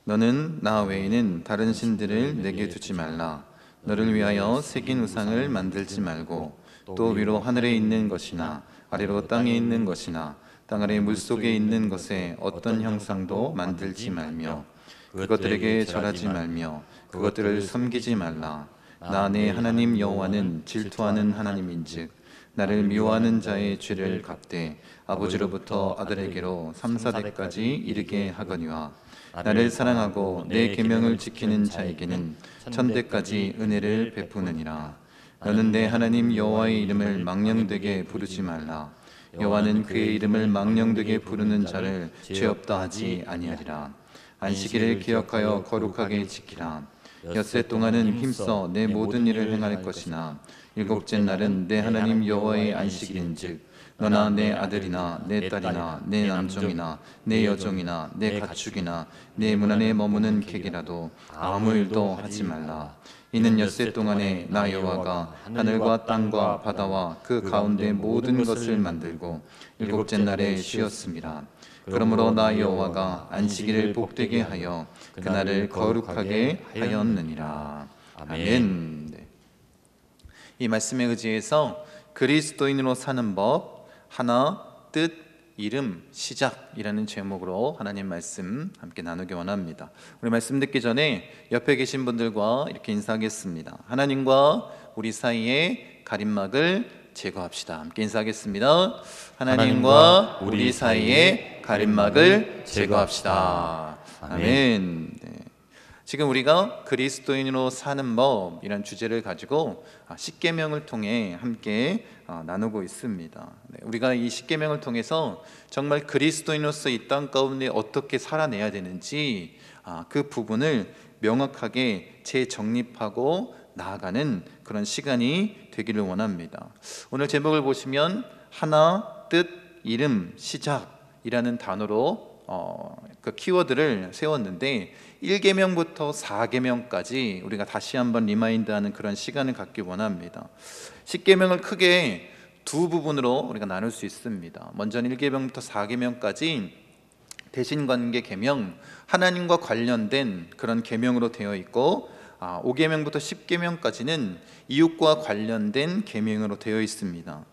너는 나 외에는 다른 신들을 내게 두지 말라. 너를 위하여 새긴 우상을 만들지 말고 또 위로 하늘에 있는 것이나 아래로 땅에 있는 것이나 땅 아래 물속에 있는 것에 어떤 형상도 만들지 말며 그것들에게 절하지 말며 그것들을 섬기지 말라. 나 내 하나님 여호와는 질투하는 하나님인즉 나를 미워하는 자의 죄를 갚되 아버지로부터 아들에게로 3, 4대까지 이르게 하거니와 나를 사랑하고 내 계명을 지키는 자에게는 1000대까지 은혜를 베푸느니라. 너는 내 하나님 여호와의 이름을 망령되게 부르지 말라. 여호와는 그의 이름을 망령되게 부르는 자를 죄 없다 하지 아니하리라. 안식일을 기억하여 거룩하게 지키라. 엿새 동안은 힘써 내 모든 일을 행할 것이나 일곱째 날은 내 하나님 여호와의 안식일인즉 너나 내 아들이나 내 딸이나 내 남종이나 내 여종이나 내 가축이나 내 문 안에 머무는 객이라도 아무 일도 하지 말라. 이는 엿새 동안에 나 여호와가 하늘과 땅과 바다와 그 가운데 모든 것을 만들고 일곱째 날에 쉬었습니다. 그러므로 나 여호와가 안식일을 복되게 하여 그날을 거룩하게 하였느니라. 아멘. 이 말씀에 의지해서 그리스도인으로 사는 법, 하나, 뜻, 이름, 시작이라는 제목으로 하나님 말씀 함께 나누기 원합니다. 우리 말씀 듣기 전에 옆에 계신 분들과 이렇게 인사하겠습니다. 하나님과 우리 사이의 가림막을 제거합시다. 함께 인사하겠습니다. 하나님과 우리 사이의 가림막을 제거합시다. 아멘. 네. 지금 우리가 그리스도인으로 사는 법이란 주제를 가지고 십계명을 통해 함께 나누고 있습니다. 우리가 이 십계명을 통해서 정말 그리스도인으로서 이 땅 가운데 어떻게 살아내야 되는지 그 부분을 명확하게 재정립하고 나아가는 그런 시간이 되기를 원합니다. 오늘 제목을 보시면 하나, 뜻, 이름, 시작이라는 단어로 그 키워드를 세웠는데 1계명부터 4계명까지 우리가 다시 한번 리마인드하는 그런 시간을 갖기 원합니다. 10계명을 크게 두 부분으로 우리가 나눌 수 있습니다. 먼저는 1계명부터 4계명까지 대신관계 계명, 하나님과 관련된 그런 계명으로 되어 있고 5계명부터 10계명까지는 이웃과 관련된 계명으로 되어 있습니다.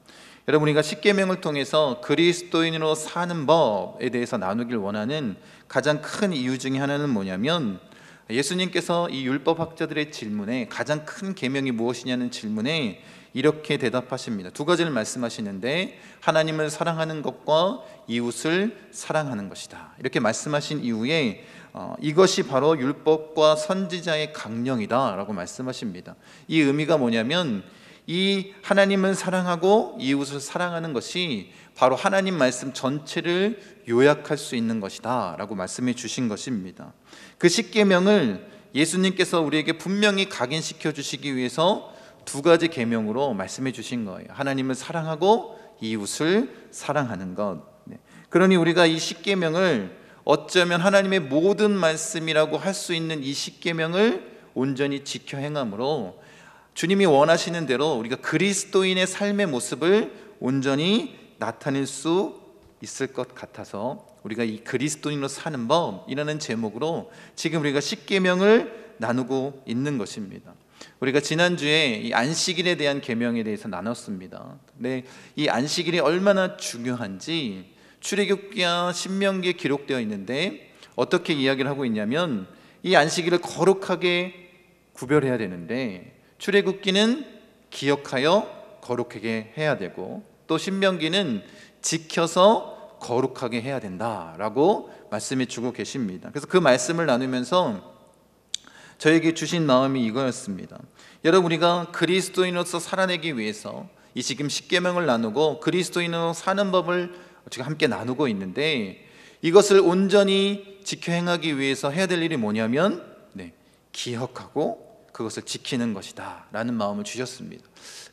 여러분, 우리가 십계명을 통해서 그리스도인으로 사는 법에 대해서 나누길 원하는 가장 큰 이유 중에 하나는 뭐냐면, 예수님께서 이 율법학자들의 질문에 가장 큰 계명이 무엇이냐는 질문에 이렇게 대답하십니다. 두 가지를 말씀하시는데, 하나님을 사랑하는 것과 이웃을 사랑하는 것이다, 이렇게 말씀하신 이후에 이것이 바로 율법과 선지자의 강령이다 라고 말씀하십니다. 이 의미가 뭐냐면, 이 하나님을 사랑하고 이웃을 사랑하는 것이 바로 하나님 말씀 전체를 요약할 수 있는 것이다 라고 말씀해 주신 것입니다. 그 십계명을 예수님께서 우리에게 분명히 각인시켜 주시기 위해서 두 가지 계명으로 말씀해 주신 거예요. 하나님을 사랑하고 이웃을 사랑하는 것. 그러니 우리가 이 십계명을 어쩌면 하나님의 모든 말씀이라고 할 수 있는 이 십계명을 온전히 지켜 행함으로 주님이 원하시는 대로 우리가 그리스도인의 삶의 모습을 온전히 나타낼 수 있을 것 같아서 우리가 이 그리스도인으로 사는 법이라는 제목으로 지금 우리가 십계명을 나누고 있는 것입니다. 우리가 지난주에 이 안식일에 대한 계명에 대해서 나눴습니다. 근데 이 안식일이 얼마나 중요한지 출애굽기와 신명기에 기록되어 있는데 어떻게 이야기를 하고 있냐면, 이 안식일을 거룩하게 구별해야 되는데 출애굽기는 기억하여 거룩하게 해야 되고 또 신명기는 지켜서 거룩하게 해야 된다라고 말씀해 주고 계십니다. 그래서 그 말씀을 나누면서 저에게 주신 마음이 이거였습니다. 여러분, 우리가 그리스도인으로서 살아내기 위해서 이 지금 십계명을 나누고 그리스도인으로 사는 법을 지금 함께 나누고 있는데, 이것을 온전히 지켜 행하기 위해서 해야 될 일이 뭐냐면 기억하고 그것을 지키는 것이다 라는 마음을 주셨습니다.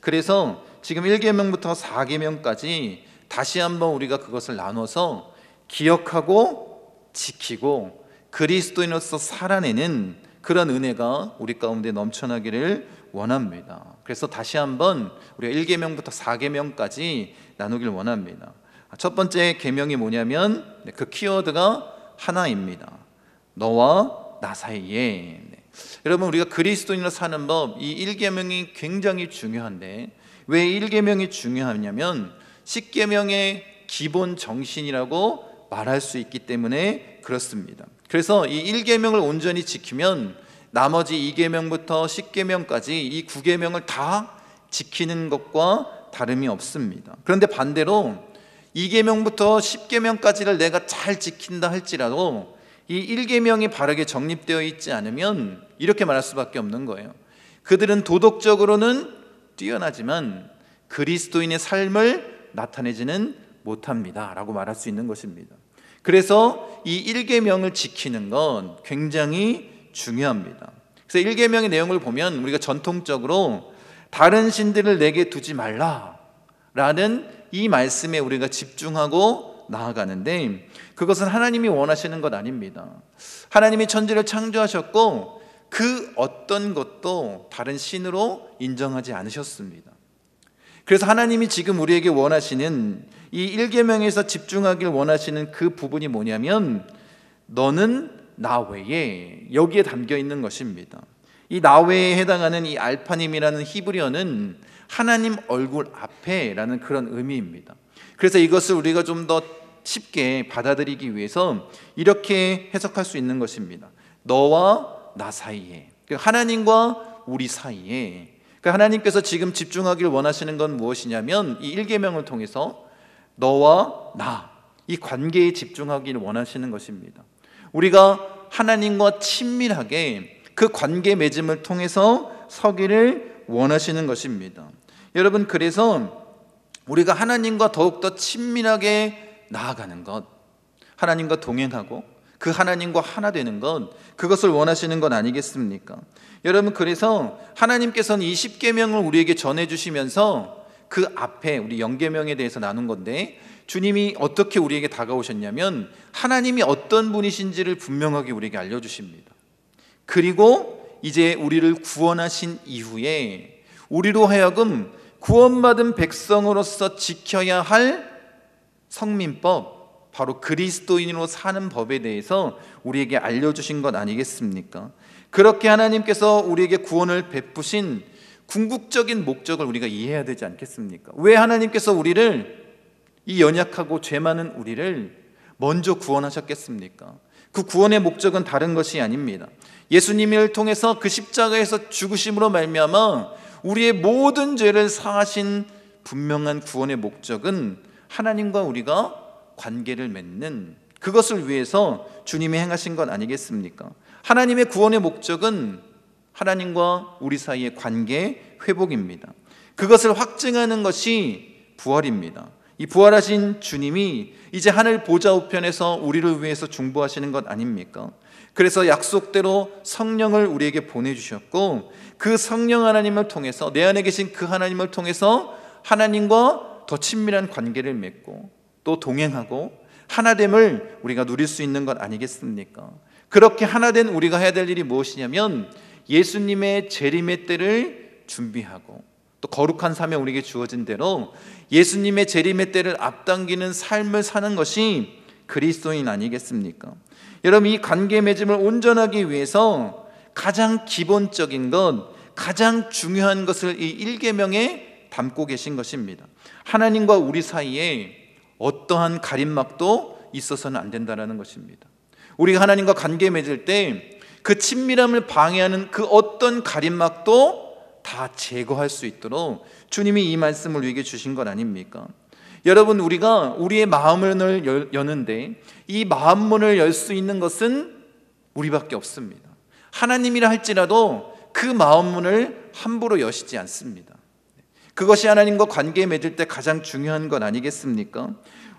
그래서 지금 1계명부터 4계명까지 다시 한번 우리가 그것을 나눠서 기억하고 지키고 그리스도인으로서 살아내는 그런 은혜가 우리 가운데 넘쳐나기를 원합니다. 그래서 다시 한번 우리가 1계명부터 4계명까지 나누길 원합니다. 첫 번째 계명이 뭐냐면 그 키워드가 하나입니다. 너와 나 사이에. 여러분, 우리가 그리스도인으로 사는 법, 이 1계명이 굉장히 중요한데, 왜 1계명이 중요하냐면 10계명의 기본 정신이라고 말할 수 있기 때문에 그렇습니다. 그래서 이 1계명을 온전히 지키면 나머지 2계명부터 10계명까지 이 9계명을 다 지키는 것과 다름이 없습니다. 그런데 반대로 2계명부터 10계명까지를 내가 잘 지킨다 할지라도 이 1계명이 바르게 정립되어 있지 않으면 이렇게 말할 수밖에 없는 거예요. 그들은 도덕적으로는 뛰어나지만 그리스도인의 삶을 나타내지는 못합니다 라고 말할 수 있는 것입니다. 그래서 이 1계명을 지키는 건 굉장히 중요합니다. 그래서 1계명의 내용을 보면 우리가 전통적으로 다른 신들을 내게 두지 말라라는 이 말씀에 우리가 집중하고 나아가는데, 그것은 하나님이 원하시는 것 아닙니다. 하나님이 천지를 창조하셨고 그 어떤 것도 다른 신으로 인정하지 않으셨습니다. 그래서 하나님이 지금 우리에게 원하시는 이 1계명에서 집중하길 원하시는 그 부분이 뭐냐면, 너는 나 외에, 여기에 담겨 있는 것입니다. 이 나 외에 해당하는 이 알파님이라는 히브리어는 하나님 얼굴 앞에라는 그런 의미입니다. 그래서 이것을 우리가 좀 더 쉽게 받아들이기 위해서 이렇게 해석할 수 있는 것입니다. 너와 나 사이에, 하나님과 우리 사이에. 하나님께서 지금 집중하길 원하시는 건 무엇이냐면 이 1계명을 통해서 너와 나, 이 관계에 집중하길 원하시는 것입니다. 우리가 하나님과 친밀하게 그 관계 맺음을 통해서 서기를 원하시는 것입니다. 여러분, 그래서 우리가 하나님과 더욱더 친밀하게 나아가는 것, 하나님과 동행하고 그 하나님과 하나 되는 것, 그것을 원하시는 것 아니겠습니까? 여러분, 그래서 하나님께서는 이 10계명을 우리에게 전해주시면서 그 앞에 우리 0계명에 대해서 나눈 건데, 주님이 어떻게 우리에게 다가오셨냐면 하나님이 어떤 분이신지를 분명하게 우리에게 알려주십니다. 그리고 이제 우리를 구원하신 이후에 우리로 하여금 구원받은 백성으로서 지켜야 할 성민법, 바로 그리스도인으로 사는 법에 대해서 우리에게 알려주신 것 아니겠습니까? 그렇게 하나님께서 우리에게 구원을 베푸신 궁극적인 목적을 우리가 이해해야 되지 않겠습니까? 왜 하나님께서 우리를, 이 연약하고 죄 많은 우리를 먼저 구원하셨겠습니까? 그 구원의 목적은 다른 것이 아닙니다. 예수님을 통해서 그 십자가에서 죽으심으로 말미암아 우리의 모든 죄를 사하신 분명한 구원의 목적은 하나님과 우리가 관계를 맺는, 그것을 위해서 주님이 행하신 것 아니겠습니까? 하나님의 구원의 목적은 하나님과 우리 사이의 관계 회복입니다. 그것을 확증하는 것이 부활입니다. 이 부활하신 주님이 이제 하늘 보좌 우편에서 우리를 위해서 중보하시는 것 아닙니까? 그래서 약속대로 성령을 우리에게 보내주셨고, 그 성령 하나님을 통해서, 내 안에 계신 그 하나님을 통해서 하나님과 더 친밀한 관계를 맺고 또 동행하고 하나됨을 우리가 누릴 수 있는 것 아니겠습니까? 그렇게 하나된 우리가 해야 될 일이 무엇이냐면 예수님의 재림의 때를 준비하고 또 거룩한 삶에 우리에게 주어진 대로 예수님의 재림의 때를 앞당기는 삶을 사는 것이 그리스도인 아니겠습니까? 여러분, 이 관계 맺음을 온전하기 위해서 가장 기본적인 것, 가장 중요한 것을 이 1계명에 담고 계신 것입니다. 하나님과 우리 사이에 어떠한 가림막도 있어서는 안 된다는 것입니다. 우리가 하나님과 관계 맺을 때 그 친밀함을 방해하는 그 어떤 가림막도 다 제거할 수 있도록 주님이 이 말씀을 우리에게 주신 것 아닙니까? 여러분, 우리가 우리의 마음을 여는데 이 마음문을 열 수 있는 것은 우리밖에 없습니다. 하나님이라 할지라도 그 마음문을 함부로 여시지 않습니다. 그것이 하나님과 관계 맺을 때 가장 중요한 것 아니겠습니까?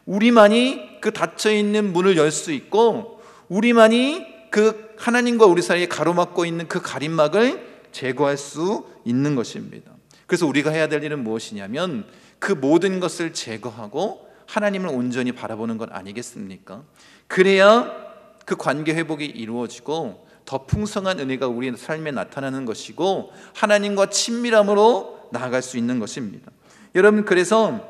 우리만이 그 닫혀있는 문을 열 수 있고, 우리만이 그 하나님과 우리 사이에 가로막고 있는 그 가림막을 제거할 수 있는 것입니다. 그래서 우리가 해야 될 일은 무엇이냐면 그 모든 것을 제거하고 하나님을 온전히 바라보는 것 아니겠습니까? 그래야 그 관계 회복이 이루어지고 더 풍성한 은혜가 우리의 삶에 나타나는 것이고 하나님과 친밀함으로 나아갈 수 있는 것입니다. 여러분, 그래서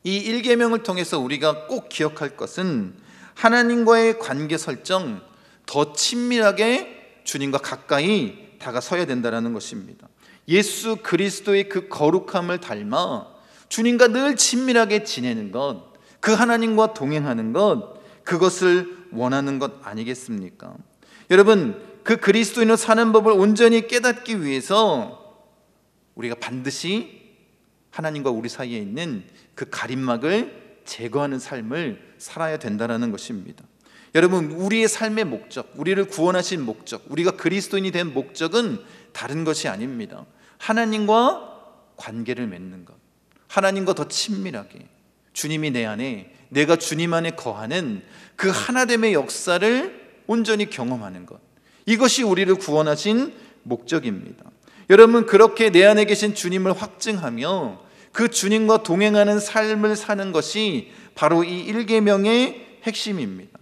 이 1계명을 통해서 우리가 꼭 기억할 것은 하나님과의 관계 설정, 더 친밀하게 주님과 가까이 다가서야 된다는 것입니다. 예수 그리스도의 그 거룩함을 닮아 주님과 늘 친밀하게 지내는 것, 그 하나님과 동행하는 것, 그것을 원하는 것 아니겠습니까? 여러분, 그 그리스도인으로 사는 법을 온전히 깨닫기 위해서 우리가 반드시 하나님과 우리 사이에 있는 그 가림막을 제거하는 삶을 살아야 된다는 것입니다. 여러분, 우리의 삶의 목적, 우리를 구원하신 목적, 우리가 그리스도인이 된 목적은 다른 것이 아닙니다. 하나님과 관계를 맺는 것, 하나님과 더 친밀하게, 주님이 내 안에, 내가 주님 안에 거하는 그 하나됨의 역사를 온전히 경험하는 것, 이것이 우리를 구원하신 목적입니다. 여러분, 그렇게 내 안에 계신 주님을 확증하며 그 주님과 동행하는 삶을 사는 것이 바로 이 1계명의 핵심입니다.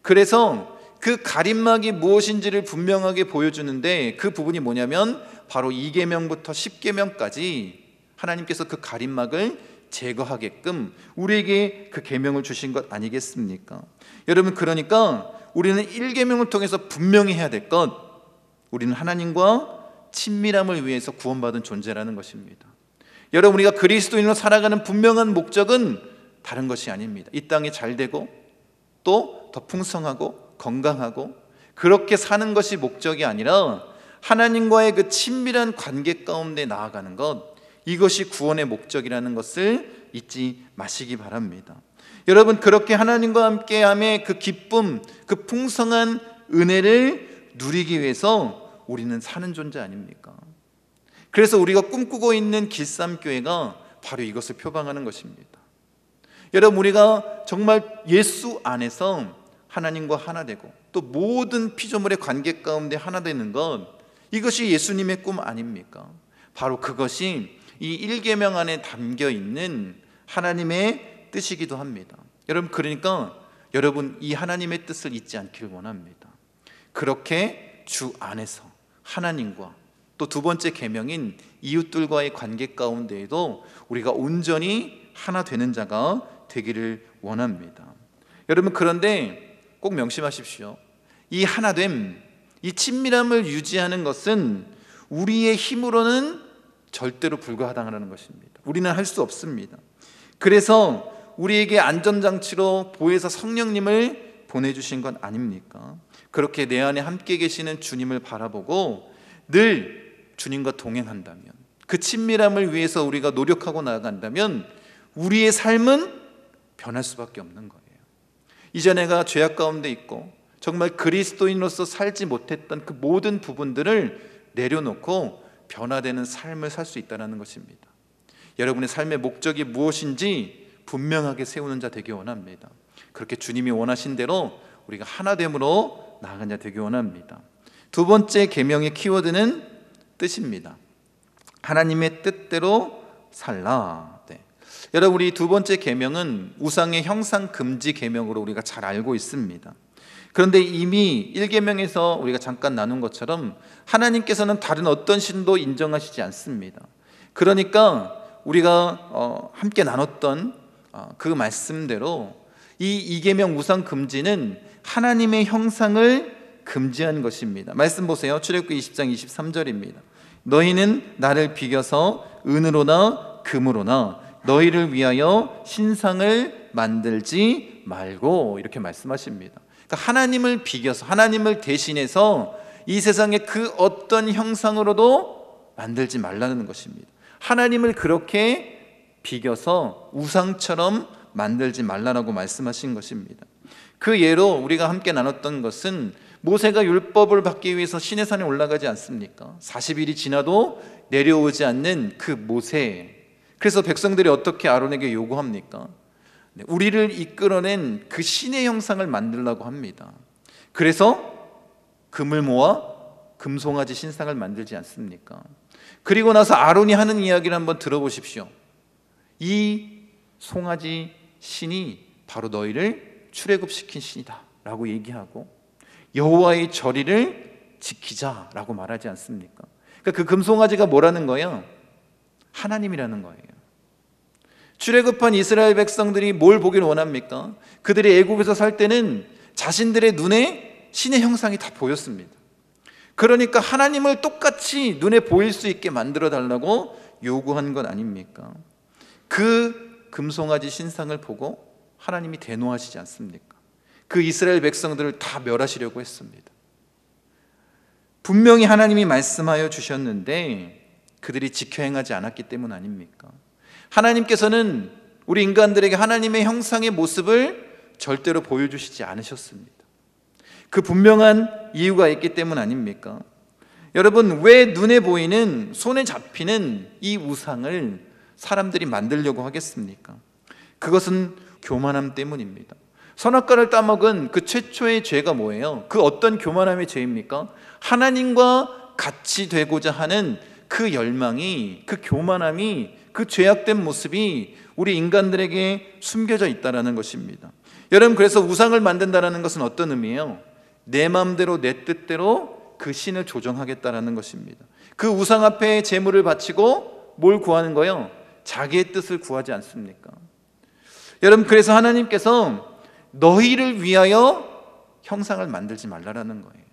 그래서 그 가림막이 무엇인지를 분명하게 보여주는데, 그 부분이 뭐냐면 바로 2계명부터 10계명까지 하나님께서 그 가림막을 제거하게끔 우리에게 그 계명을 주신 것 아니겠습니까? 여러분, 그러니까 우리는 1계명을 통해서 분명히 해야 될 것, 우리는 하나님과 친밀함을 위해서 구원받은 존재라는 것입니다. 여러분, 우리가 그리스도인으로 살아가는 분명한 목적은 다른 것이 아닙니다. 이 땅에 잘 되고 또 더 풍성하고 건강하고 그렇게 사는 것이 목적이 아니라 하나님과의 그 친밀한 관계 가운데 나아가는 것, 이것이 구원의 목적이라는 것을 잊지 마시기 바랍니다. 여러분, 그렇게 하나님과 함께함의 그 기쁨, 그 풍성한 은혜를 누리기 위해서 우리는 사는 존재 아닙니까? 그래서 우리가 꿈꾸고 있는 길쌈교회가 바로 이것을 표방하는 것입니다. 여러분, 우리가 정말 예수 안에서 하나님과 하나 되고 또 모든 피조물의 관계 가운데 하나 되는 것, 이것이 예수님의 꿈 아닙니까? 바로 그것이 이 1계명 안에 담겨 있는 하나님의 뜻이기도 합니다. 여러분, 그러니까 여러분, 이 하나님의 뜻을 잊지 않기를 원합니다. 그렇게 주 안에서 하나님과 또 두 번째 계명인 이웃들과의 관계 가운데에도 우리가 온전히 하나 되는 자가 되기를 원합니다. 여러분, 그런데 꼭 명심하십시오. 이 하나됨, 이 친밀함을 유지하는 것은 우리의 힘으로는 절대로 불가하다는 것입니다. 우리는 할 수 없습니다. 그래서 우리에게 안전장치로 보혜사 성령님을 보내주신 것 아닙니까? 그렇게 내 안에 함께 계시는 주님을 바라보고 늘 주님과 동행한다면, 그 친밀함을 위해서 우리가 노력하고 나아간다면 우리의 삶은 변할 수밖에 없는 거예요. 이제 내가 죄악 가운데 있고 정말 그리스도인으로서 살지 못했던 그 모든 부분들을 내려놓고 변화되는 삶을 살 수 있다는 것입니다. 여러분의 삶의 목적이 무엇인지 분명하게 세우는 자 되기 원합니다. 그렇게 주님이 원하신 대로 우리가 하나됨으로 나아간 자 되기 원합니다. 두 번째 계명의 키워드는 뜻입니다. 하나님의 뜻대로 살라. 여러분, 우리 두 번째 계명은 우상의 형상 금지 계명으로 우리가 잘 알고 있습니다. 그런데 이미 1계명에서 우리가 잠깐 나눈 것처럼 하나님께서는 다른 어떤 신도 인정하시지 않습니다. 그러니까 우리가 함께 나눴던 그 말씀대로 이 2계명 우상 금지는 하나님의 형상을 금지한 것입니다. 말씀 보세요. 출애굽기 20장 23절입니다. 너희는 나를 비겨서 은으로나 금으로나 너희를 위하여 신상을 만들지 말고, 이렇게 말씀하십니다. 그러니까 하나님을 비겨서, 하나님을 대신해서 이 세상의 그 어떤 형상으로도 만들지 말라는 것입니다. 하나님을 그렇게 비겨서 우상처럼 만들지 말라라고 말씀하신 것입니다. 그 예로 우리가 함께 나눴던 것은 모세가 율법을 받기 위해서 시내산에 올라가지 않습니까? 40일이 지나도 내려오지 않는 그 모세. 그래서 백성들이 어떻게 아론에게 요구합니까? 우리를 이끌어낸 그 신의 형상을 만들려고 합니다. 그래서 금을 모아 금송아지 신상을 만들지 않습니까? 그리고 나서 아론이 하는 이야기를 한번 들어보십시오. 이 송아지 신이 바로 너희를 출애굽시킨 신이다 라고 얘기하고 여호와의 절의를 지키자라고 말하지 않습니까? 그러니까 그 금송아지가 뭐라는 거예요? 하나님이라는 거예요. 출애굽한 이스라엘 백성들이 뭘 보길 원합니까? 그들이 애굽에서 살 때는 자신들의 눈에 신의 형상이 다 보였습니다. 그러니까 하나님을 똑같이 눈에 보일 수 있게 만들어 달라고 요구한 것 아닙니까? 그 금송아지 신상을 보고 하나님이 대노하시지 않습니까? 그 이스라엘 백성들을 다 멸하시려고 했습니다. 분명히 하나님이 말씀하여 주셨는데 그들이 지켜 행하지 않았기 때문 아닙니까? 하나님께서는 우리 인간들에게 하나님의 형상의 모습을 절대로 보여주시지 않으셨습니다. 그 분명한 이유가 있기 때문 아닙니까? 여러분, 왜 눈에 보이는 손에 잡히는 이 우상을 사람들이 만들려고 하겠습니까? 그것은 교만함 때문입니다. 선악과를 따먹은 그 최초의 죄가 뭐예요? 그 어떤 교만함의 죄입니까? 하나님과 같이 되고자 하는 그 열망이, 그 교만함이, 그 죄악된 모습이 우리 인간들에게 숨겨져 있다는 것입니다. 여러분, 그래서 우상을 만든다는 것은 어떤 의미예요? 내 마음대로 내 뜻대로 그 신을 조정하겠다는 것입니다. 그 우상 앞에 제물을 바치고 뭘 구하는 거예요? 자기의 뜻을 구하지 않습니까? 여러분, 그래서 하나님께서 너희를 위하여 형상을 만들지 말라라는 거예요.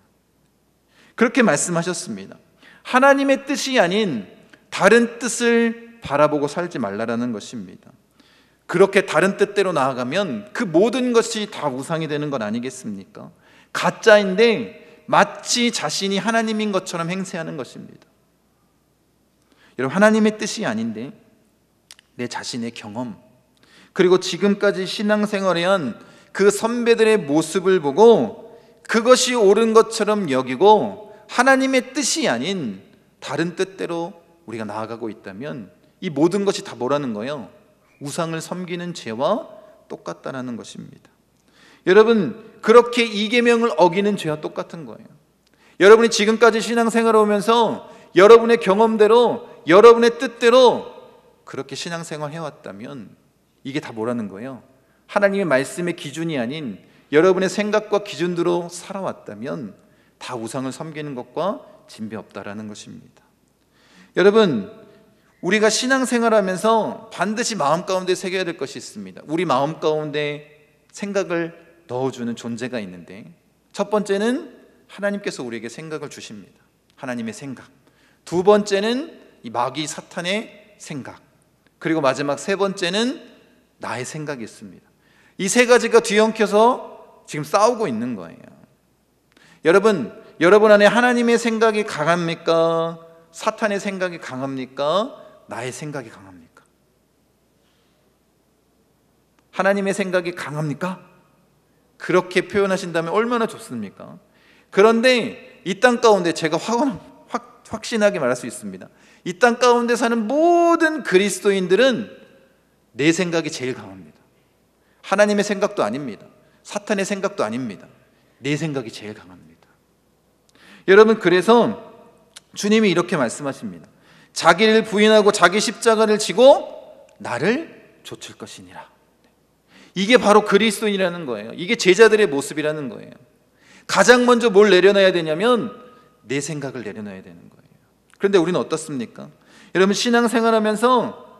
그렇게 말씀하셨습니다. 하나님의 뜻이 아닌 다른 뜻을 바라보고 살지 말라라는 것입니다. 그렇게 다른 뜻대로 나아가면 그 모든 것이 다 우상이 되는 건 아니겠습니까? 가짜인데 마치 자신이 하나님인 것처럼 행세하는 것입니다. 여러분, 하나님의 뜻이 아닌데 내 자신의 경험, 그리고 지금까지 신앙생활에 그 선배들의 모습을 보고 그것이 옳은 것처럼 여기고 하나님의 뜻이 아닌 다른 뜻대로 우리가 나아가고 있다면 이 모든 것이 다 뭐라는 거예요? 우상을 섬기는 죄와 똑같다는 것입니다. 여러분, 그렇게 이 계명을 어기는 죄와 똑같은 거예요. 여러분이 지금까지 신앙생활을 하면서 여러분의 경험대로, 여러분의 뜻대로 그렇게 신앙생활 해왔다면 이게 다 뭐라는 거예요? 하나님의 말씀의 기준이 아닌 여러분의 생각과 기준대로 살아왔다면 다 우상을 섬기는 것과 진배 없다라는 것입니다. 여러분, 우리가 신앙생활하면서 반드시 마음 가운데 새겨야 될 것이 있습니다. 우리 마음 가운데 생각을 넣어주는 존재가 있는데, 첫 번째는 하나님께서 우리에게 생각을 주십니다. 하나님의 생각. 두 번째는 이 마귀 사탄의 생각. 그리고 마지막 세 번째는 나의 생각이 있습니다. 이 세 가지가 뒤엉켜서 지금 싸우고 있는 거예요. 여러분 안에 하나님의 생각이 강합니까? 사탄의 생각이 강합니까? 나의 생각이 강합니까? 하나님의 생각이 강합니까? 그렇게 표현하신다면 얼마나 좋습니까? 그런데 이 땅 가운데 제가 확신하게 말할 수 있습니다. 이 땅 가운데 사는 모든 그리스도인들은 내 생각이 제일 강합니다. 하나님의 생각도 아닙니다. 사탄의 생각도 아닙니다. 내 생각이 제일 강합니다. 여러분, 그래서 주님이 이렇게 말씀하십니다. 자기를 부인하고 자기 십자가를 지고 나를 좇을 것이니라. 이게 바로 그리스도인이라는 거예요. 이게 제자들의 모습이라는 거예요. 가장 먼저 뭘 내려놔야 되냐면 내 생각을 내려놔야 되는 거예요. 그런데 우리는 어떻습니까? 여러분, 신앙생활하면서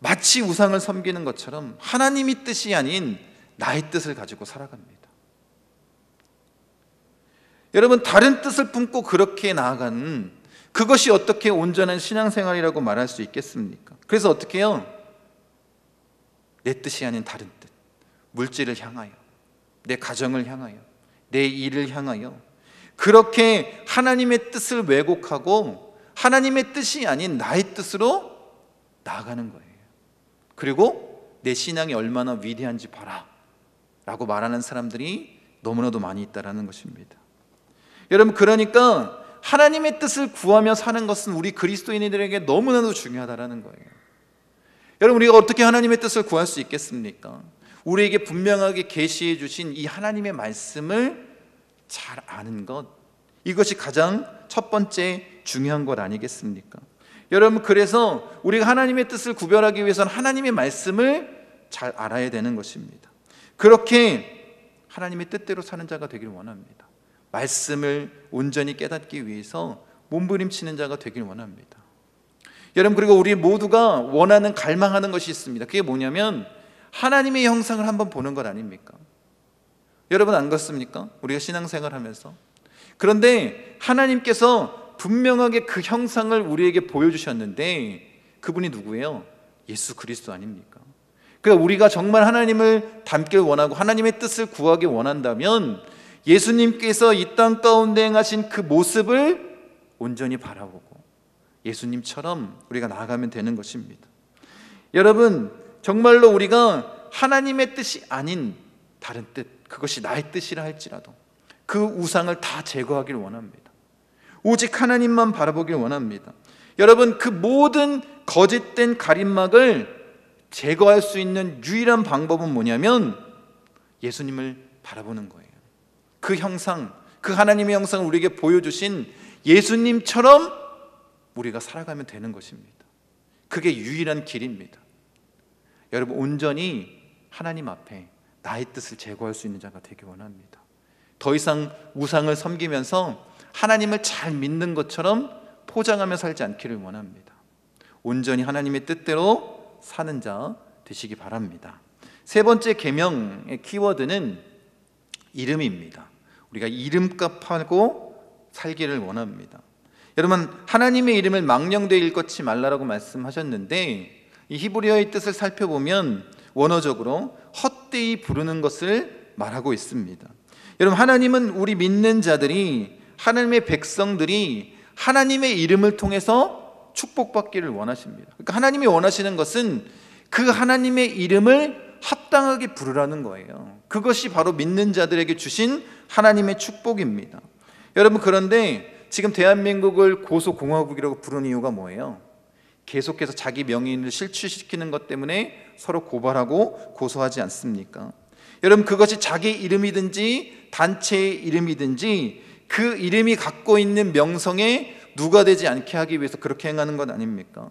마치 우상을 섬기는 것처럼 하나님의 뜻이 아닌 나의 뜻을 가지고 살아갑니다. 여러분, 다른 뜻을 품고 그렇게 나아가는 그것이 어떻게 온전한 신앙생활이라고 말할 수 있겠습니까? 그래서 어떻게 해요? 내 뜻이 아닌 다른 뜻, 물질을 향하여, 내 가정을 향하여, 내 일을 향하여 그렇게 하나님의 뜻을 왜곡하고 하나님의 뜻이 아닌 나의 뜻으로 나아가는 거예요. 그리고 내 신앙이 얼마나 위대한지 봐라 라고 말하는 사람들이 너무나도 많이 있다는 것입니다. 여러분, 그러니까 하나님의 뜻을 구하며 사는 것은 우리 그리스도인들에게 너무나도 중요하다는 거예요. 여러분, 우리가 어떻게 하나님의 뜻을 구할 수 있겠습니까? 우리에게 분명하게 계시해 주신 이 하나님의 말씀을 잘 아는 것, 이것이 가장 첫 번째 중요한 것 아니겠습니까? 여러분, 그래서 우리가 하나님의 뜻을 구별하기 위해서는 하나님의 말씀을 잘 알아야 되는 것입니다. 그렇게 하나님의 뜻대로 사는 자가 되기를 원합니다. 말씀을 온전히 깨닫기 위해서 몸부림치는 자가 되길 원합니다. 여러분, 그리고 우리 모두가 원하는, 갈망하는 것이 있습니다. 그게 뭐냐면 하나님의 형상을 한번 보는 것 아닙니까? 여러분 안 그렇습니까? 우리가 신앙생활 하면서. 그런데 하나님께서 분명하게 그 형상을 우리에게 보여주셨는데 그분이 누구예요? 예수 그리스도 아닙니까? 그러니까 우리가 정말 하나님을 닮길 원하고 하나님의 뜻을 구하기 원한다면 예수님께서 이 땅 가운데 행하신 그 모습을 온전히 바라보고 예수님처럼 우리가 나아가면 되는 것입니다. 여러분, 정말로 우리가 하나님의 뜻이 아닌 다른 뜻, 그것이 나의 뜻이라 할지라도 그 우상을 다 제거하길 원합니다. 오직 하나님만 바라보길 원합니다. 여러분, 그 모든 거짓된 가림막을 제거할 수 있는 유일한 방법은 뭐냐면 예수님을 바라보는 거예요. 그 형상, 그 하나님의 형상을 우리에게 보여주신 예수님처럼 우리가 살아가면 되는 것입니다. 그게 유일한 길입니다. 여러분, 온전히 하나님 앞에 나의 뜻을 제거할 수 있는 자가 되기 원합니다. 더 이상 우상을 섬기면서 하나님을 잘 믿는 것처럼 포장하며 살지 않기를 원합니다. 온전히 하나님의 뜻대로 사는 자 되시기 바랍니다. 세 번째 계명의 키워드는 이름입니다. 우리가 이름값하고 살기를 원합니다. 여러분, 하나님의 이름을 망령되이 일컫지 말라라고 말씀하셨는데 이 히브리어의 뜻을 살펴보면 원어적으로 헛되이 부르는 것을 말하고 있습니다. 여러분, 하나님은 우리 믿는 자들이, 하나님의 백성들이 하나님의 이름을 통해서 축복받기를 원하십니다. 그러니까 하나님이 원하시는 것은 그 하나님의 이름을 합당하게 부르라는 거예요. 그것이 바로 믿는 자들에게 주신 하나님의 축복입니다. 여러분, 그런데 지금 대한민국을 고소공화국이라고 부르는 이유가 뭐예요? 계속해서 자기 명예를 실추시키는 것 때문에 서로 고발하고 고소하지 않습니까? 여러분, 그것이 자기 이름이든지 단체의 이름이든지 그 이름이 갖고 있는 명성에 누가 되지 않게 하기 위해서 그렇게 행하는 것 아닙니까?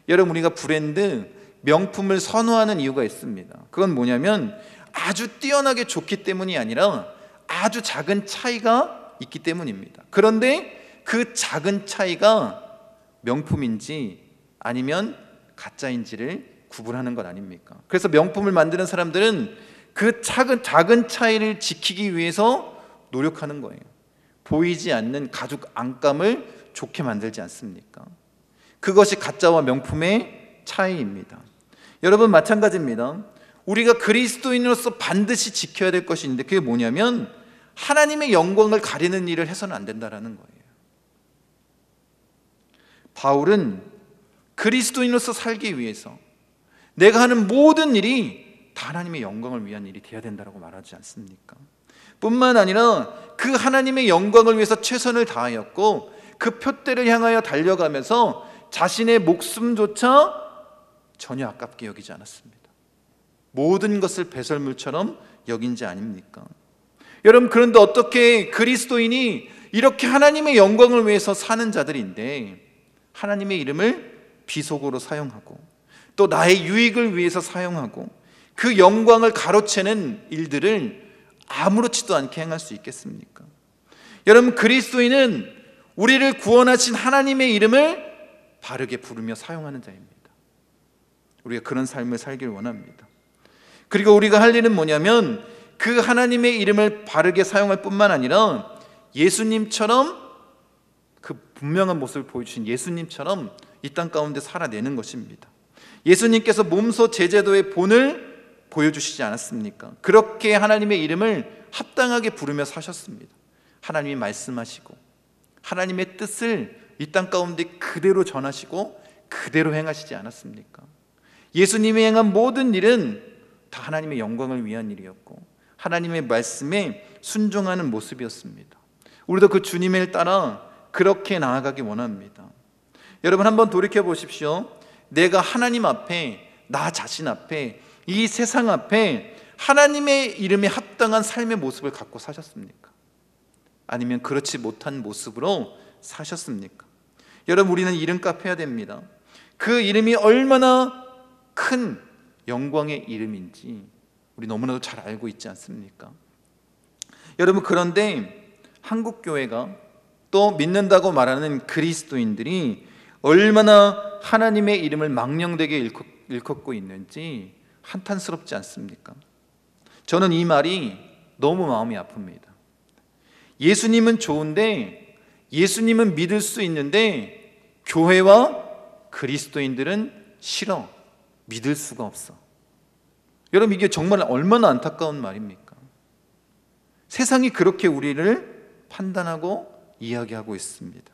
여러분, 우리가 브랜드, 명품을 선호하는 이유가 있습니다. 그건 뭐냐면 아주 뛰어나게 좋기 때문이 아니라 아주 작은 차이가 있기 때문입니다. 그런데 그 작은 차이가 명품인지 아니면 가짜인지를 구분하는 것 아닙니까? 그래서 명품을 만드는 사람들은 그 작은 차이를 지키기 위해서 노력하는 거예요. 보이지 않는 가죽 안감을 좋게 만들지 않습니까? 그것이 가짜와 명품의 차이입니다. 여러분, 마찬가지입니다. 우리가 그리스도인으로서 반드시 지켜야 될 것이 있는데 그게 뭐냐면 하나님의 영광을 가리는 일을 해서는 안 된다는 거예요. 바울은 그리스도인으로서 살기 위해서 내가 하는 모든 일이 다 하나님의 영광을 위한 일이 되어야 된다고 말하지 않습니까? 뿐만 아니라 그 하나님의 영광을 위해서 최선을 다하였고 그 표대를 향하여 달려가면서 자신의 목숨조차 전혀 아깝게 여기지 않았습니다. 모든 것을 배설물처럼 여긴 자 아닙니까? 여러분, 그런데 어떻게 그리스도인이 이렇게 하나님의 영광을 위해서 사는 자들인데 하나님의 이름을 비속어로 사용하고 또 나의 유익을 위해서 사용하고 그 영광을 가로채는 일들을 아무렇지도 않게 행할 수 있겠습니까? 여러분, 그리스도인은 우리를 구원하신 하나님의 이름을 바르게 부르며 사용하는 자입니다. 우리가 그런 삶을 살길 원합니다. 그리고 우리가 할 일은 뭐냐면 그 하나님의 이름을 바르게 사용할 뿐만 아니라 예수님처럼 그 분명한 모습을 보여주신 예수님처럼 이 땅 가운데 살아내는 것입니다. 예수님께서 몸소 제자도의 본을 보여주시지 않았습니까? 그렇게 하나님의 이름을 합당하게 부르며 사셨습니다. 하나님이 말씀하시고 하나님의 뜻을 이 땅 가운데 그대로 전하시고 그대로 행하시지 않았습니까? 예수님이 행한 모든 일은 다 하나님의 영광을 위한 일이었고 하나님의 말씀에 순종하는 모습이었습니다. 우리도 그 주님을 따라 그렇게 나아가기 원합니다. 여러분, 한번 돌이켜 보십시오. 내가 하나님 앞에, 나 자신 앞에, 이 세상 앞에 하나님의 이름에 합당한 삶의 모습을 갖고 사셨습니까? 아니면 그렇지 못한 모습으로 사셨습니까? 여러분, 우리는 이름값 해야 됩니다. 그 이름이 얼마나 큰 영광의 이름인지 우리 너무나도 잘 알고 있지 않습니까? 여러분, 그런데 한국교회가 또 믿는다고 말하는 그리스도인들이 얼마나 하나님의 이름을 망령되게 일컫고 있는지 한탄스럽지 않습니까? 저는 이 말이 너무 마음이 아픕니다. 예수님은 좋은데, 예수님은 믿을 수 있는데 교회와 그리스도인들은 싫어, 믿을 수가 없어. 여러분, 이게 정말 얼마나 안타까운 말입니까? 세상이 그렇게 우리를 판단하고 이야기하고 있습니다.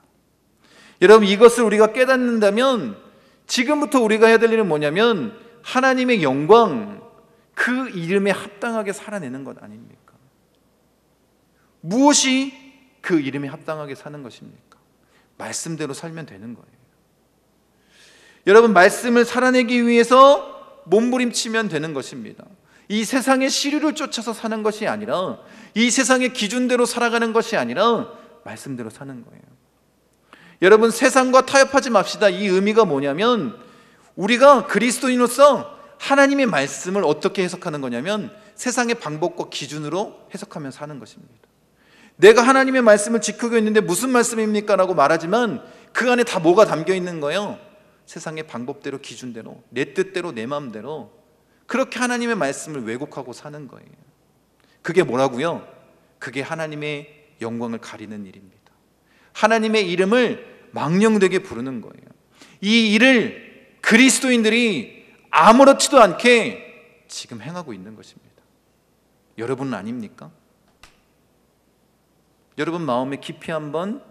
여러분, 이것을 우리가 깨닫는다면 지금부터 우리가 해야 될 일은 뭐냐면 하나님의 영광, 그 이름에 합당하게 살아내는 것 아닙니까? 무엇이 그 이름에 합당하게 사는 것입니까? 말씀대로 살면 되는 거예요. 여러분, 말씀을 살아내기 위해서 몸부림치면 되는 것입니다. 이 세상의 시류를 쫓아서 사는 것이 아니라, 이 세상의 기준대로 살아가는 것이 아니라 말씀대로 사는 거예요. 여러분, 세상과 타협하지 맙시다. 이 의미가 뭐냐면 우리가 그리스도인으로서 하나님의 말씀을 어떻게 해석하는 거냐면 세상의 방법과 기준으로 해석하며 사는 것입니다. 내가 하나님의 말씀을 지키고 있는데 무슨 말씀입니까? 라고 말하지만 그 안에 다 뭐가 담겨 있는 거예요? 세상의 방법대로, 기준대로, 내 뜻대로, 내 마음대로 그렇게 하나님의 말씀을 왜곡하고 사는 거예요. 그게 뭐라고요? 그게 하나님의 영광을 가리는 일입니다. 하나님의 이름을 망령되게 부르는 거예요. 이 일을 그리스도인들이 아무렇지도 않게 지금 행하고 있는 것입니다. 여러분은 아닙니까? 여러분 마음에 깊이 한번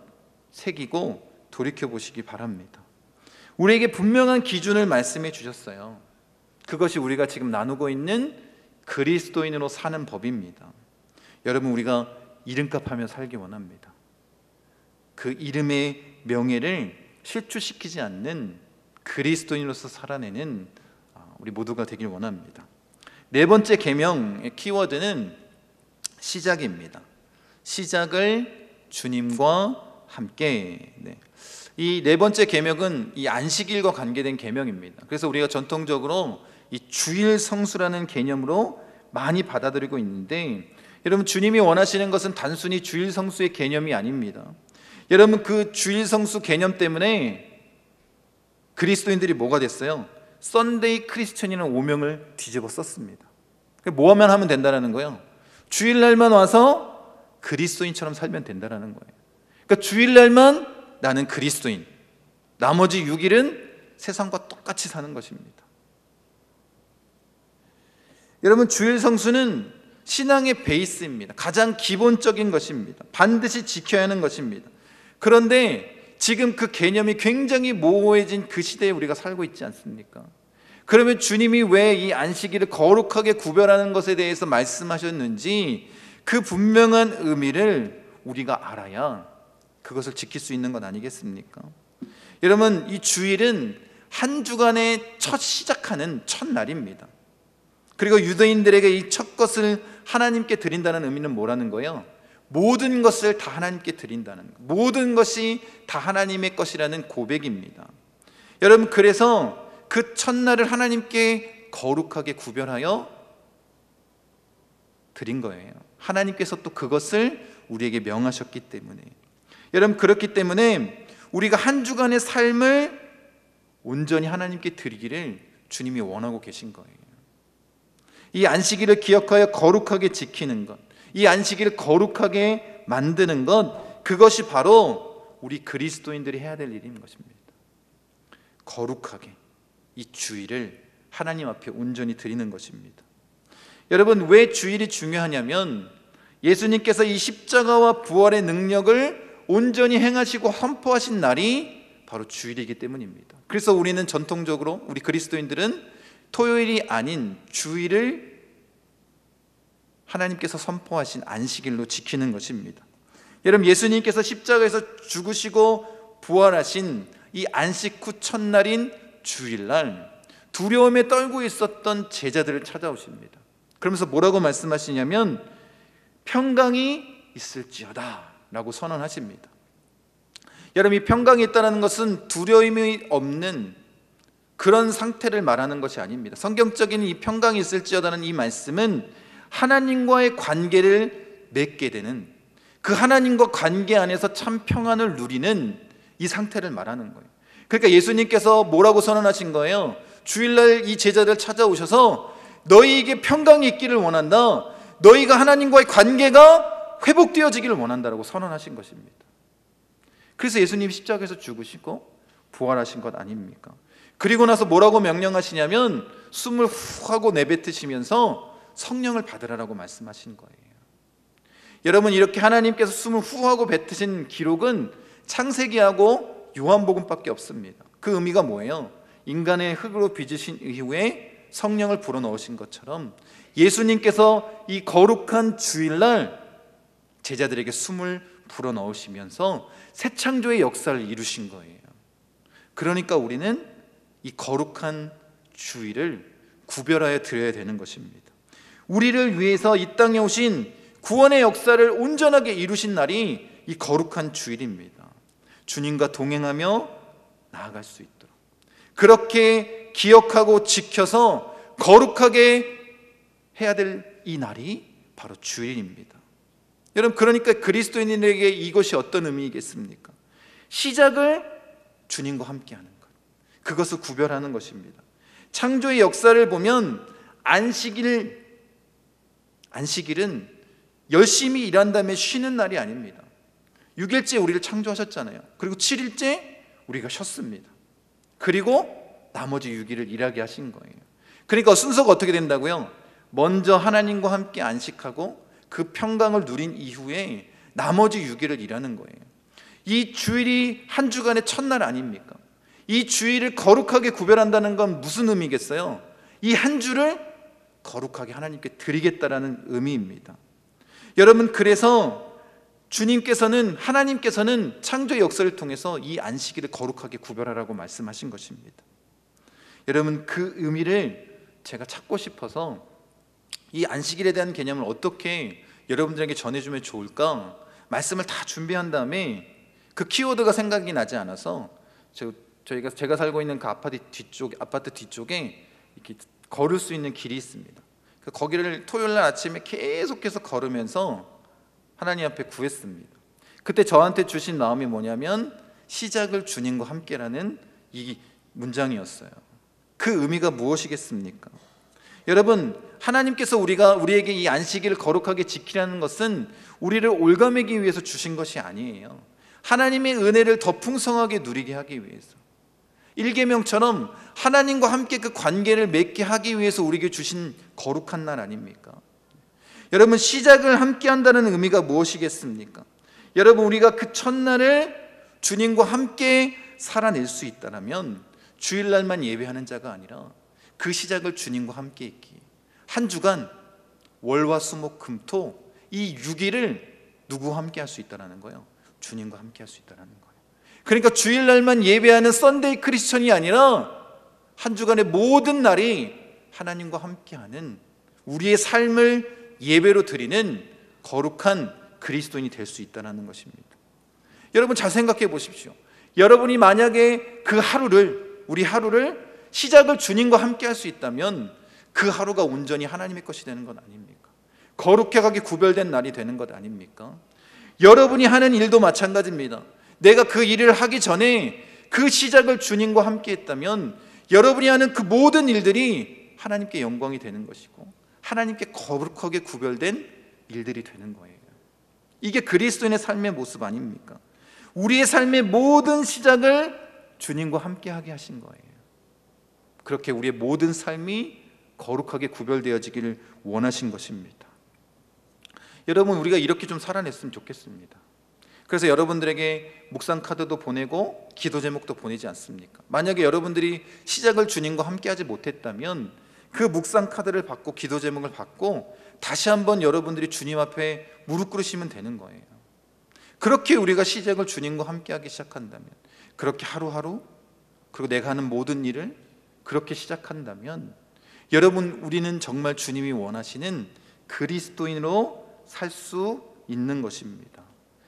새기고 돌이켜보시기 바랍니다. 우리에게 분명한 기준을 말씀해 주셨어요. 그것이 우리가 지금 나누고 있는 그리스도인으로 사는 법입니다. 여러분, 우리가 이름값하며 살기 원합니다. 그 이름의 명예를 실추시키지 않는 그리스도인으로서 살아내는 우리 모두가 되길 원합니다. 네 번째 계명의 키워드는 시작입니다. 시작을 주님과 함께. 이 네 번째 계명은 이 안식일과 관계된 계명입니다. 그래서 우리가 전통적으로 이 주일 성수라는 개념으로 많이 받아들이고 있는데, 여러분, 주님이 원하시는 것은 단순히 주일 성수의 개념이 아닙니다. 여러분, 그 주일 성수 개념 때문에 그리스도인들이 뭐가 됐어요? 썬데이 크리스천이라는 오명을 뒤집어 썼습니다. 뭐만 하면 된다는 거예요? 주일날만 와서 그리스도인처럼 살면 된다는 거예요. 그러니까 주일날만 나는 그리스도인, 나머지 6일은 세상과 똑같이 사는 것입니다. 여러분, 주일 성수는 신앙의 베이스입니다. 가장 기본적인 것입니다. 반드시 지켜야 하는 것입니다. 그런데 지금 그 개념이 굉장히 모호해진 그 시대에 우리가 살고 있지 않습니까? 그러면 주님이 왜 이 안식일을 거룩하게 구별하는 것에 대해서 말씀하셨는지 그 분명한 의미를 우리가 알아야 그것을 지킬 수 있는 것 아니겠습니까? 여러분, 이 주일은 한 주간의 첫 시작하는 첫날입니다. 그리고 유대인들에게 이 첫 것을 하나님께 드린다는 의미는 뭐라는 거예요? 모든 것을 다 하나님께 드린다는 것, 모든 것이 다 하나님의 것이라는 고백입니다. 여러분, 그래서 그 첫날을 하나님께 거룩하게 구별하여 드린 거예요. 하나님께서 또 그것을 우리에게 명하셨기 때문에. 여러분, 그렇기 때문에 우리가 한 주간의 삶을 온전히 하나님께 드리기를 주님이 원하고 계신 거예요. 이 안식일을 기억하여 거룩하게 지키는 것, 이 안식일을 거룩하게 만드는 것, 그것이 바로 우리 그리스도인들이 해야 될 일인 것입니다. 거룩하게 이 주일을 하나님 앞에 온전히 드리는 것입니다. 여러분, 왜 주일이 중요하냐면 예수님께서 이 십자가와 부활의 능력을 온전히 행하시고 선포하신 날이 바로 주일이기 때문입니다. 그래서 우리는 전통적으로, 우리 그리스도인들은 토요일이 아닌 주일을 하나님께서 선포하신 안식일로 지키는 것입니다. 여러분, 예수님께서 십자가에서 죽으시고 부활하신 이 안식 후 첫날인 주일날 두려움에 떨고 있었던 제자들을 찾아오십니다. 그러면서 뭐라고 말씀하시냐면 평강이 있을지어다 라고 선언하십니다. 여러분, 이 평강이 있다는 것은 두려움이 없는 그런 상태를 말하는 것이 아닙니다. 성경적인 이 평강이 있을지어다는 이 말씀은 하나님과의 관계를 맺게 되는, 그 하나님과 관계 안에서 참 평안을 누리는 이 상태를 말하는 거예요. 그러니까 예수님께서 뭐라고 선언하신 거예요? 주일날 이 제자들 찾아오셔서 너희에게 평강이 있기를 원한다. 너희가 하나님과의 관계가 회복되어지기를 원한다라고 선언하신 것입니다. 그래서 예수님이 십자가에서 죽으시고 부활하신 것 아닙니까? 그리고 나서 뭐라고 명령하시냐면 숨을 후 하고 내뱉으시면서 성령을 받으라라고 말씀하신 거예요. 여러분, 이렇게 하나님께서 숨을 후 하고 뱉으신 기록은 창세기하고 요한복음밖에 없습니다. 그 의미가 뭐예요? 인간의 흙으로 빚으신 이후에 성령을 불어넣으신 것처럼 예수님께서 이 거룩한 주일날 제자들에게 숨을 불어넣으시면서 새 창조의 역사를 이루신 거예요. 그러니까 우리는 이 거룩한 주일을 구별하여 드려야 되는 것입니다. 우리를 위해서 이 땅에 오신 구원의 역사를 온전하게 이루신 날이 이 거룩한 주일입니다. 주님과 동행하며 나아갈 수 있도록 그렇게 기억하고 지켜서 거룩하게 해야 될 이 날이 바로 주일입니다. 여러분, 그러니까 그리스도인에게 이것이 어떤 의미이겠습니까? 시작을 주님과 함께하는 것, 그것을 구별하는 것입니다. 창조의 역사를 보면 안식일은 열심히 일한 다음에 쉬는 날이 아닙니다. 6일째 우리를 창조하셨잖아요. 그리고 7일째 우리가 쉬었습니다. 그리고 나머지 6일을 일하게 하신 거예요. 그러니까 순서가 어떻게 된다고요? 먼저 하나님과 함께 안식하고 그 평강을 누린 이후에 나머지 6일을 일하는 거예요. 이 주일이 한 주간의 첫날 아닙니까? 이 주일을 거룩하게 구별한다는 건 무슨 의미겠어요? 이 한 주를 거룩하게 하나님께 드리겠다라는 의미입니다. 여러분, 그래서 하나님께서는 창조의 역사를 통해서 이 안식일을 거룩하게 구별하라고 말씀하신 것입니다. 여러분, 그 의미를 제가 찾고 싶어서 이 안식일에 대한 개념을 어떻게 여러분들에게 전해주면 좋을까 말씀을 다 준비한 다음에 그 키워드가 생각이 나지 않아서 제가 살고 있는 그 아파트 뒤쪽에 이렇게 걸을 수 있는 길이 있습니다. 거기를 토요일 날 아침에 계속해서 걸으면서 하나님 앞에 구했습니다. 그때 저한테 주신 마음이 뭐냐면 시작을 주님과 함께라는 이 문장이었어요. 그 의미가 무엇이겠습니까? 여러분, 하나님께서 우리에게 이 안식일을 거룩하게 지키라는 것은 우리를 올가매기 위해서 주신 것이 아니에요. 하나님의 은혜를 더 풍성하게 누리게 하기 위해서, 일계명처럼 하나님과 함께 그 관계를 맺게 하기 위해서 우리에게 주신 거룩한 날 아닙니까? 여러분, 시작을 함께 한다는 의미가 무엇이겠습니까? 여러분, 우리가 그 첫날을 주님과 함께 살아낼 수 있다면 주일날만 예배하는 자가 아니라 그 시작을 주님과 함께 있기, 한 주간 월화수목금토 이 6일을 누구와 함께 할 수 있다는 거예요? 주님과 함께 할 수 있다는 거예요. 그러니까 주일날만 예배하는 썬데이 크리스천이 아니라 한 주간의 모든 날이 하나님과 함께하는 우리의 삶을 예배로 드리는 거룩한 그리스도인이 될 수 있다는 것입니다. 여러분, 잘 생각해 보십시오. 여러분이 만약에 우리 하루를 시작을 주님과 함께 할 수 있다면 그 하루가 온전히 하나님의 것이 되는 것 아닙니까? 거룩하게 구별된 날이 되는 것 아닙니까? 여러분이 하는 일도 마찬가지입니다. 내가 그 일을 하기 전에 그 시작을 주님과 함께 했다면 여러분이 하는 그 모든 일들이 하나님께 영광이 되는 것이고 하나님께 거룩하게 구별된 일들이 되는 거예요. 이게 그리스도인의 삶의 모습 아닙니까? 우리의 삶의 모든 시작을 주님과 함께 하게 하신 거예요. 그렇게 우리의 모든 삶이 거룩하게 구별되어지기를 원하신 것입니다. 여러분, 우리가 이렇게 좀 살아냈으면 좋겠습니다. 그래서 여러분들에게 묵상 카드도 보내고 기도 제목도 보내지 않습니까? 만약에 여러분들이 시작을 주님과 함께 하지 못했다면 그 묵상 카드를 받고 기도 제목을 받고 다시 한번 여러분들이 주님 앞에 무릎 꿇으시면 되는 거예요. 그렇게 우리가 시작을 주님과 함께 하기 시작한다면, 그렇게 하루하루, 그리고 내가 하는 모든 일을 그렇게 시작한다면 여러분, 우리는 정말 주님이 원하시는 그리스도인으로 살 수 있는 것입니다.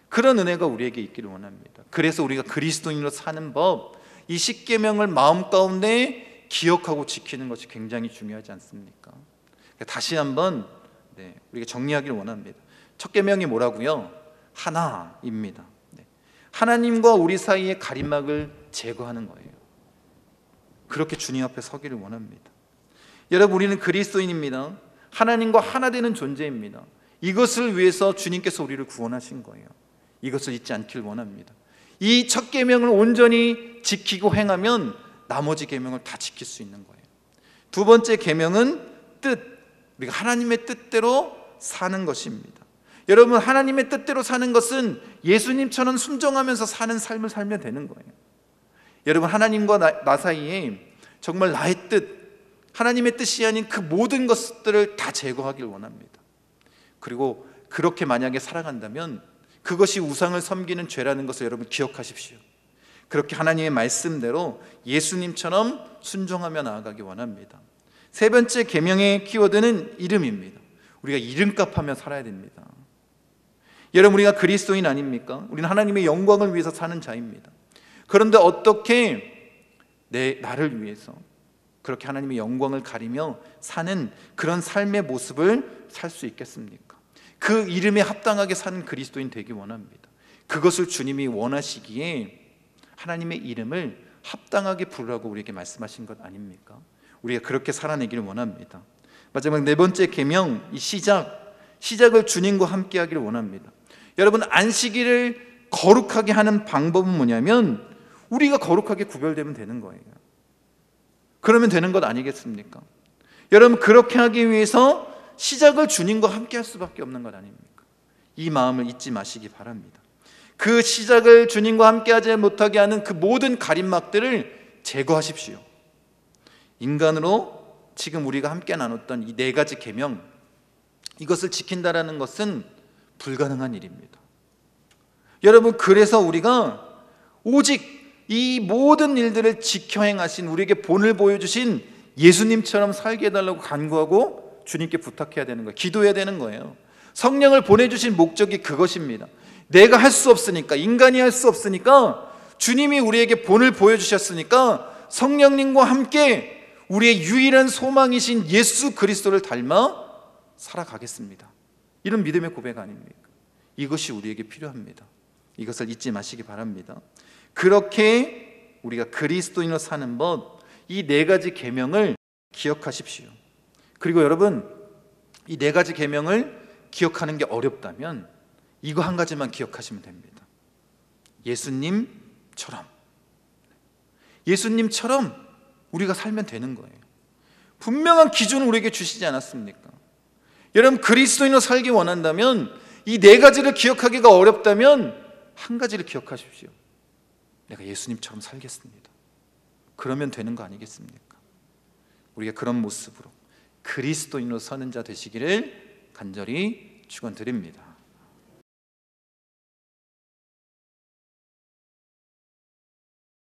그런 은혜가 우리에게 있기를 원합니다. 그래서 우리가 그리스도인으로 사는 법, 이 십계명을 마음 가운데 기억하고 지키는 것이 굉장히 중요하지 않습니까? 다시 한번 우리가 정리하기를 원합니다. 첫 계명이 뭐라고요? 하나입니다. 하나님과 우리 사이의 가림막을 제거하는 거예요. 그렇게 주님 앞에 서기를 원합니다. 여러분, 우리는 그리스도인입니다. 하나님과 하나 되는 존재입니다. 이것을 위해서 주님께서 우리를 구원하신 거예요. 이것을 잊지 않길 원합니다. 이 첫 계명을 온전히 지키고 행하면 나머지 계명을 다 지킬 수 있는 거예요. 두 번째 계명은 뜻, 우리가 하나님의 뜻대로 사는 것입니다. 여러분, 하나님의 뜻대로 사는 것은 예수님처럼 순종하면서 사는 삶을 살면 되는 거예요. 여러분, 하나님과 나 사이에 정말 나의 뜻, 하나님의 뜻이 아닌 그 모든 것들을 다 제거하길 원합니다. 그리고 그렇게 만약에 살아간다면 그것이 우상을 섬기는 죄라는 것을 여러분 기억하십시오. 그렇게 하나님의 말씀대로 예수님처럼 순종하며 나아가기 원합니다. 세 번째 계명의 키워드는 이름입니다. 우리가 이름값하며 살아야 됩니다. 여러분, 우리가 그리스도인 아닙니까? 우리는 하나님의 영광을 위해서 사는 자입니다. 그런데 어떻게 나를 위해서 그렇게 하나님의 영광을 가리며 사는 그런 삶의 모습을 살 수 있겠습니까? 그 이름에 합당하게 사는 그리스도인 되기 원합니다. 그것을 주님이 원하시기에 하나님의 이름을 합당하게 부르라고 우리에게 말씀하신 것 아닙니까? 우리가 그렇게 살아내기를 원합니다. 마지막 네 번째 계명, 이 시작을 주님과 함께 하기를 원합니다. 여러분, 안식일을 거룩하게 하는 방법은 뭐냐면 우리가 거룩하게 구별되면 되는 거예요. 그러면 되는 것 아니겠습니까? 여러분, 그렇게 하기 위해서 시작을 주님과 함께 할 수밖에 없는 것 아닙니까? 이 마음을 잊지 마시기 바랍니다. 그 시작을 주님과 함께 하지 못하게 하는 그 모든 가림막들을 제거하십시오. 인간으로 지금 우리가 함께 나눴던 이 네 가지 계명, 이것을 지킨다라는 것은 불가능한 일입니다. 여러분, 그래서 우리가 오직 이 모든 일들을 지켜 행하신, 우리에게 본을 보여주신 예수님처럼 살게 해달라고 간구하고 주님께 부탁해야 되는 거예요. 기도해야 되는 거예요. 성령을 보내주신 목적이 그것입니다. 내가 할 수 없으니까, 인간이 할 수 없으니까 주님이 우리에게 본을 보여주셨으니까 성령님과 함께 우리의 유일한 소망이신 예수 그리스도를 닮아 살아가겠습니다. 이런 믿음의 고백 아닙니까? 이것이 우리에게 필요합니다. 이것을 잊지 마시기 바랍니다. 그렇게 우리가 그리스도인으로 사는 법, 이 네 가지 계명을 기억하십시오. 그리고 여러분, 이 네 가지 계명을 기억하는 게 어렵다면 이거 한 가지만 기억하시면 됩니다. 예수님처럼 우리가 살면 되는 거예요. 분명한 기준을 우리에게 주시지 않았습니까? 여러분, 그리스도인으로 살기 원한다면, 이 네 가지를 기억하기가 어렵다면 한 가지를 기억하십시오. 내가 예수님처럼 살겠습니다. 그러면 되는 거 아니겠습니까? 우리가 그런 모습으로 그리스도인으로 서는 자 되시기를 간절히 축원드립니다.